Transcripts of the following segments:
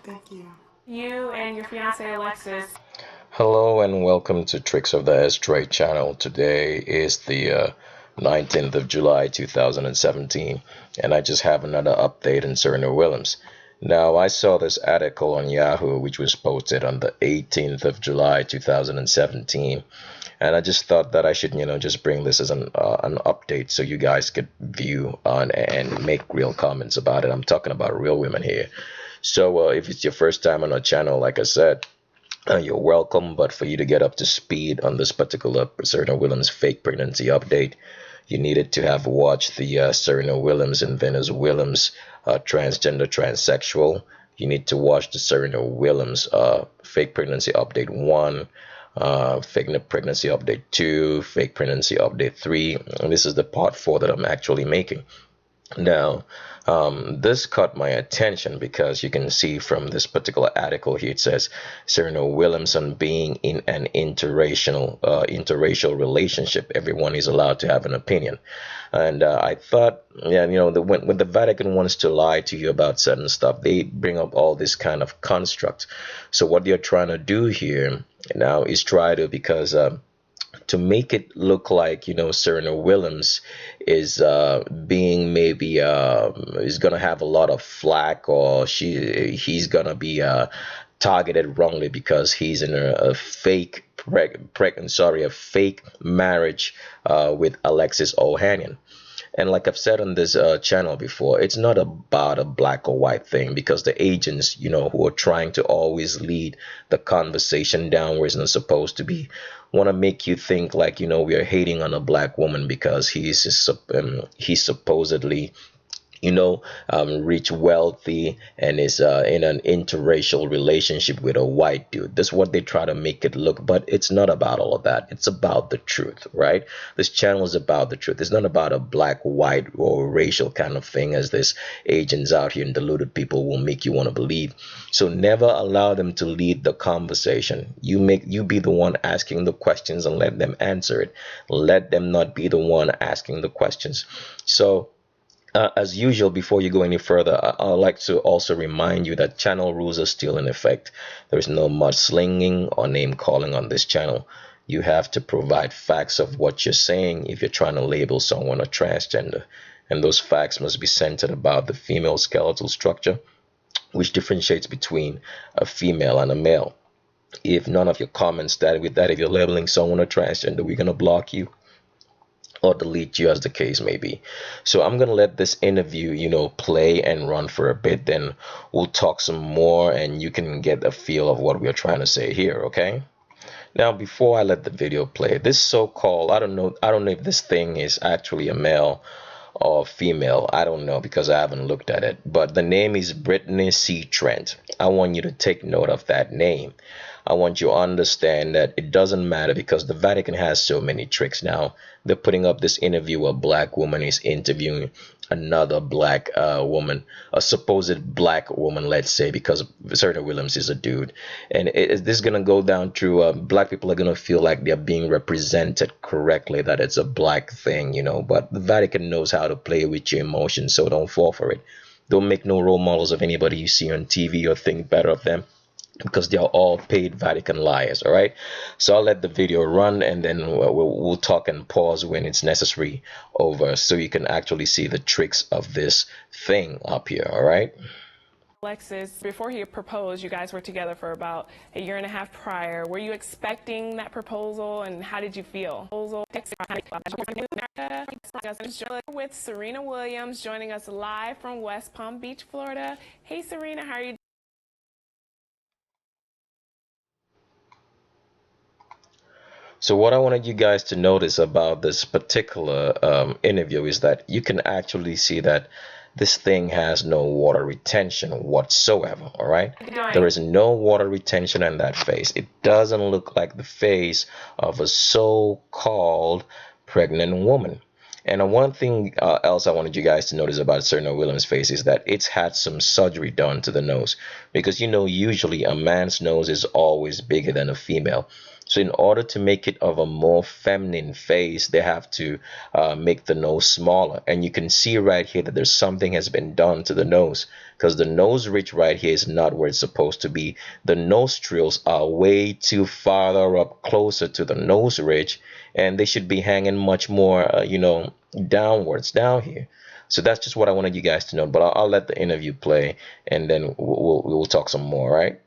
Thank you. You and your fiance Alexis. Hello and welcome to Tricks of the Astray channel. Today is the 19th of July 2017, and I just have another update on Serena Williams. Now, I saw this article on Yahoo which was posted on the 18th of July 2017, and I just thought that I should, just bring this as an update so you guys could view on and make real comments about it. I'm talking about real women here. So, if it's your first time on our channel, like I said, you're welcome, but for you to get up to speed on this particular Serena Williams fake pregnancy update, you needed to have watched the Serena Williams and Venus Williams transgender transsexual. You need to watch the Serena Williams fake pregnancy update 1, fake pregnancy update 2, fake pregnancy update 3. And this is the part 4 that I'm actually making. Now, this caught my attention because you can see from this particular article here, it says Serena Williamson being in an interracial relationship. Everyone is allowed to have an opinion. And I thought, yeah, when the Vatican wants to lie to you about certain stuff, they bring up all this kind of construct. So what they're trying to do here now is try to, because to make it look like Serena Williams is being maybe is gonna have a lot of flack, or he's gonna be targeted wrongly because he's in a fake a fake marriage with Alexis Ohanian. And like I've said on this channel before, it's not about a black or white thing, because the agents, who are trying to always lead the conversation down where it's not supposed to be, want to make you think like, we are hating on a black woman because he's supposedly rich, wealthy, and is in an interracial relationship with a white dude. That's what they try to make it look, but it's not about all of that. It's about the truth, right? This channel is about the truth. It's not about a black, white, or racial kind of thing, as this agents out here and deluded people will make you want to believe. So never allow them to lead the conversation. You be the one asking the questions and let them answer it. Let them not be the one asking the questions. So as usual, before you go any further, I'd like to also remind you that channel rules are still in effect. There is no mudslinging or name calling on this channel. You have to provide facts of what you're saying if you're trying to label someone a transgender. And those facts must be centered about the female skeletal structure, which differentiates between a female and a male. If none of your comments start with that, if you're labeling someone a transgender, we're going to block you or delete you, as the case may be. So I'm gonna let this interview play and run for a bit, then we'll talk some more and you can get a feel of what we're trying to say here. Okay, now before I let the video play, this so-called, I don't know if this thing is actually a male or female. I don't know, because I haven't looked at it, but the name is Brittany C. Trent. I want you to take note of that name. I want you to understand that it doesn't matter, because the Vatican has so many tricks now. They're putting up this interview where a black woman is interviewing another black woman, a supposed black woman, let's say, because Serena Williams is a dude. And this is going to go down to black people are going to feel like they're being represented correctly, that it's a black thing, but the Vatican knows how to play with your emotions, so don't fall for it. Don't make no role models of anybody you see on TV or think better of them, because they are all paid Vatican liars. All right, so I'll let the video run, and then we'll talk and pause when it's necessary over, so you can actually see the tricks of this thing up here. All right. Alexis, before he proposed, you guys were together for about a year and a half prior. Were you expecting that proposal, and how did you feel? With Serena Williams joining us live from West Palm Beach, Florida. Hey, Serena, how are you? So what I wanted you guys to notice about this particular interview is that you can actually see that this thing has no water retention whatsoever. All right, there is no water retention in that face. It doesn't look like the face of a so-called pregnant woman. And one thing else I wanted you guys to notice about Serena Williams' face is that it's had some surgery done to the nose, because usually a man's nose is always bigger than a female. So in order to make it of a more feminine face, they have to make the nose smaller. And you can see right here that there's something has been done to the nose, because the nose ridge right here is not where it's supposed to be. The nostrils are way too farther up, closer to the nose ridge, and they should be hanging much more, downwards down here. So that's just what I wanted you guys to know. But I'll let the interview play, and then we'll talk some more, right?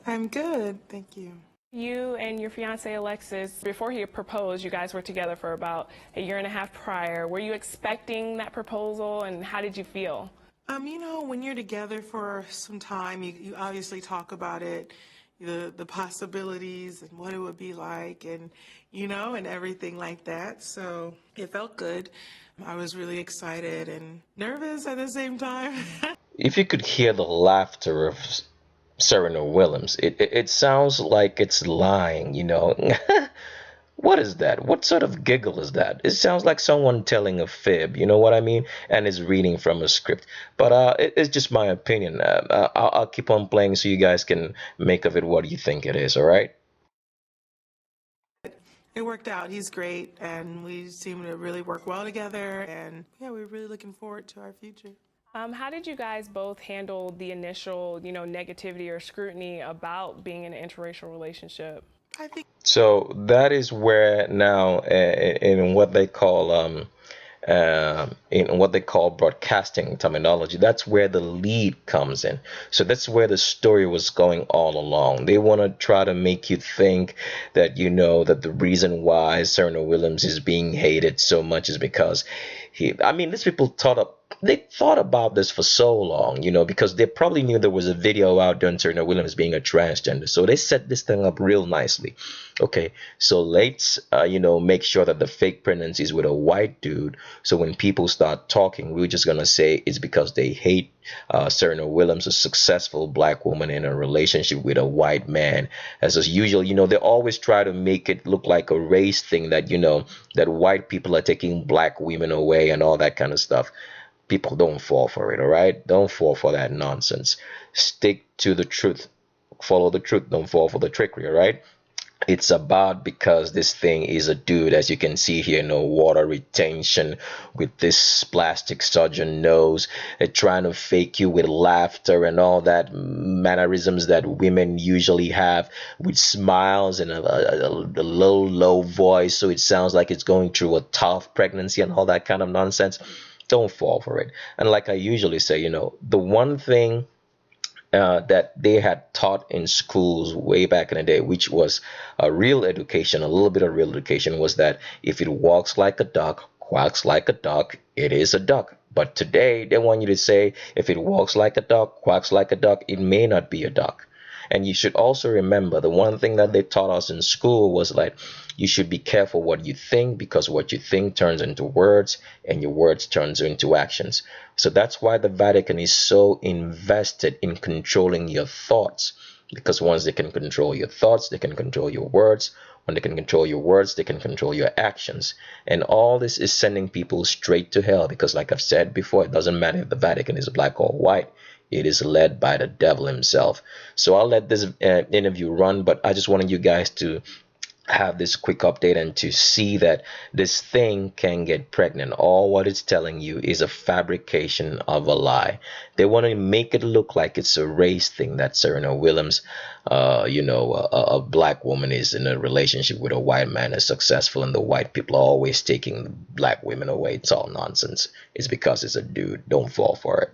I'm good, thank you. You and your fiance Alexis, before he proposed, you guys were together for about a year and a half prior. Were you expecting that proposal, and how did you feel? When you're together for some time, you obviously talk about it, the possibilities and what it would be like, and everything like that. So it felt good. I was really excited and nervous at the same time. If you could hear the laughter of Serena Williams, it sounds like it's lying. What is that? What sort of giggle is that? It sounds like someone telling a fib, you know what I mean? And is reading from a script. But it's just my opinion. I'll keep on playing so you guys can make of it what you think it is, all right? It worked out. He's great, and we seem to really work well together. And yeah, we're really looking forward to our future. How did you guys both handle the initial, negativity or scrutiny about being in an interracial relationship? I think So that is where now, in what they call in what they call broadcasting terminology, that's where the lead comes in. So that's where the story was going all along. They want to try to make you think that that the reason why Serena Williams is being hated so much is because I mean, these people they thought about this for so long, because they probably knew there was a video out there on Serena Williams being a transgender. So they set this thing up real nicely. Okay, so let's, make sure that the fake pregnancy is with a white dude. So when people start talking, we're just gonna say it's because they hate Serena Williams, a successful black woman in a relationship with a white man. As is usual, they always try to make it look like a race thing, that that white people are taking black women away and all that kind of stuff. People, don't fall for it, all right? Don't fall for that nonsense. Stick to the truth. Follow the truth. Don't fall for the trickery, all right? It's about, because this thing is a dude, as you can see here, no water retention, with this plastic surgeon nose, trying to fake you with laughter and all that mannerisms that women usually have, with smiles and a low low voice, so it sounds like it's going through a tough pregnancy and all that kind of nonsense. Don't fall for it. And like I usually say, the one thing that they had taught in schools way back in the day, which was a real education, a little bit of real education, was that if it walks like a duck, quacks like a duck, it is a duck. But today they want you to say, if it walks like a duck, quacks like a duck, it may not be a duck. And you should also remember, the one thing that they taught us in school was like, you should be careful what you think, because what you think turns into words, and your words turns into actions. So that's why the Vatican is so invested in controlling your thoughts, because once they can control your thoughts, they can control your words. When they can control your words, they can control your actions. And all this is sending people straight to hell, because like I've said before, it doesn't matter if the Vatican is black or white. It is led by the devil himself. So I'll let this interview run, but I just wanted you guys to have this quick update and to see that this thing can get pregnant. All what it's telling you is a fabrication of a lie. They want to make it look like it's a race thing, that Serena Williams, a black woman is in a relationship with a white man, is successful, and the white people are always taking black women away. It's all nonsense. It's because it's a dude. Don't fall for it.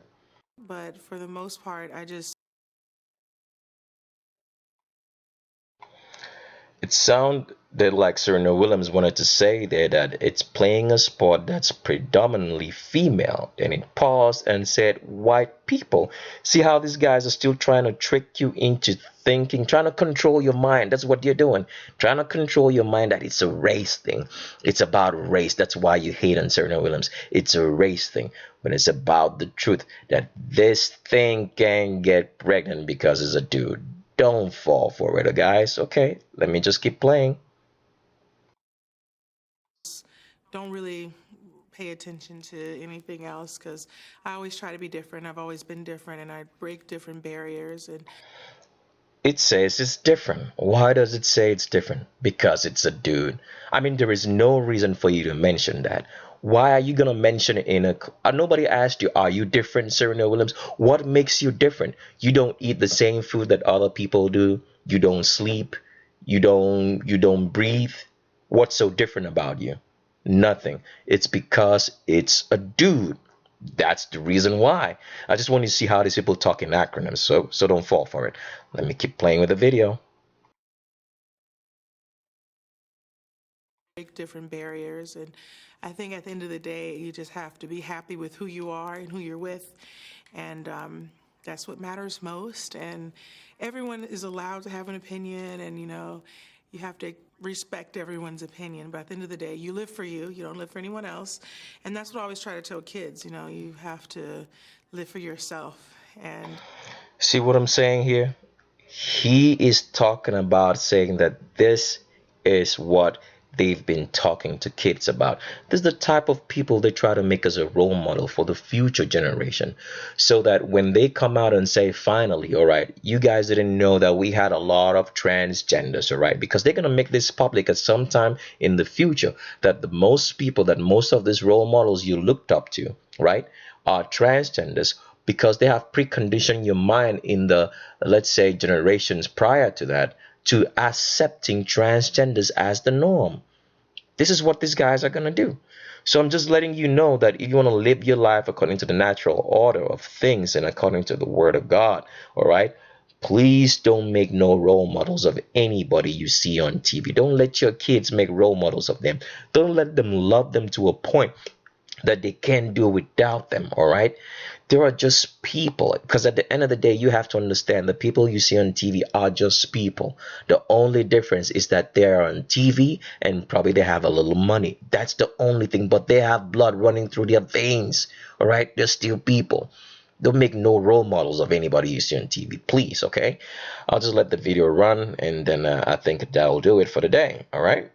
but for the most part, I just It sounded like Serena Williams wanted to say there that it's playing a sport that's predominantly female. Then it paused and said, white people. See how these guys are still trying to trick you into thinking, trying to control your mind. That's what they're doing. Trying to control your mind that it's a race thing. It's about race. That's why you hate on Serena Williams. It's a race thing. When it's about the truth that this thing can get pregnant because it's a dude. Don't fall for it, guys. Okay, let me just keep playing. don't really pay attention to anything else because I always try to be different. I've always been different, and I break different barriers. And It says it's different. Why does it say it's different? Because it's a dude. I mean, there is no reason for you to mention that. Why are you gonna mention it in a? Nobody asked you, are you different, Serena Williams? What makes you different? You don't eat the same food that other people do. You don't sleep. You don't breathe. What's so different about you? Nothing. It's because it's a dude. That's the reason why. I just want you to see how these people talk in acronyms, so don't fall for it. Let me keep playing with the video. Break different barriers. And I think at the end of the day, you just have to be happy with who you are and who you're with. And that's what matters most. And everyone is allowed to have an opinion, and you have to respect everyone's opinion. But at the end of the day, you live for you. You don't live for anyone else. And that's what I always try to tell kids. You have to live for yourself. And See what I'm saying here? He is talking about saying that this is what they've been talking to kids about. This is the type of people they try to make as a role model for the future generation. So that when they come out and say, finally, all right, you guys didn't know that we had a lot of transgenders, all right? Because they're going to make this public at some time in the future, that most of these role models you looked up to, right, are transgenders, because they have preconditioned your mind in the, let's say, generations prior to that, to accepting transgenders as the norm. This is what these guys are going to do. So I'm just letting you know that if you want to live your life according to the natural order of things and according to the word of God, all right, please don't make no role models of anybody you see on TV. Don't let your kids make role models of them. Don't let them love them to a point that they can't do without them. All right, there are just people, because at the end of the day, you have to understand the people you see on TV are just people. The only difference is that they're on TV and probably they have a little money. That's the only thing. But they have blood running through their veins. All right, they're still people. Don't make no role models of anybody you see on TV, please. Okay, I'll just let the video run, and then I think that'll do it for the day. All right.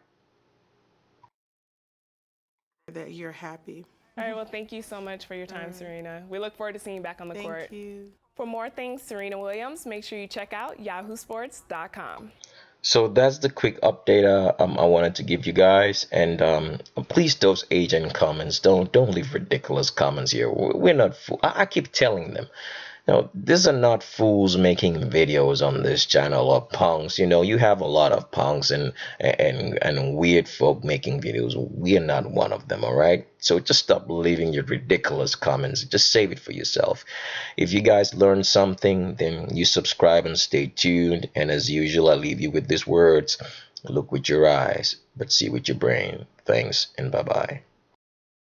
that you're happy. All right, well, thank you so much for your time, Serena. We look forward to seeing you back on the court. Thank you. For more things Serena Williams, make sure you check out yahoosports.com. So that's the quick update I wanted to give you guys, and please, those agent comments, don't leave ridiculous comments here. We're not I keep telling them, these are not fools making videos on this channel, or punks. You have a lot of punks and weird folk making videos. We're not one of them, all right? So just stop leaving your ridiculous comments. Just save it for yourself. If you guys learned something, then you subscribe and stay tuned. And as usual, I leave you with these words: look with your eyes, but see with your brain. Thanks, and bye-bye.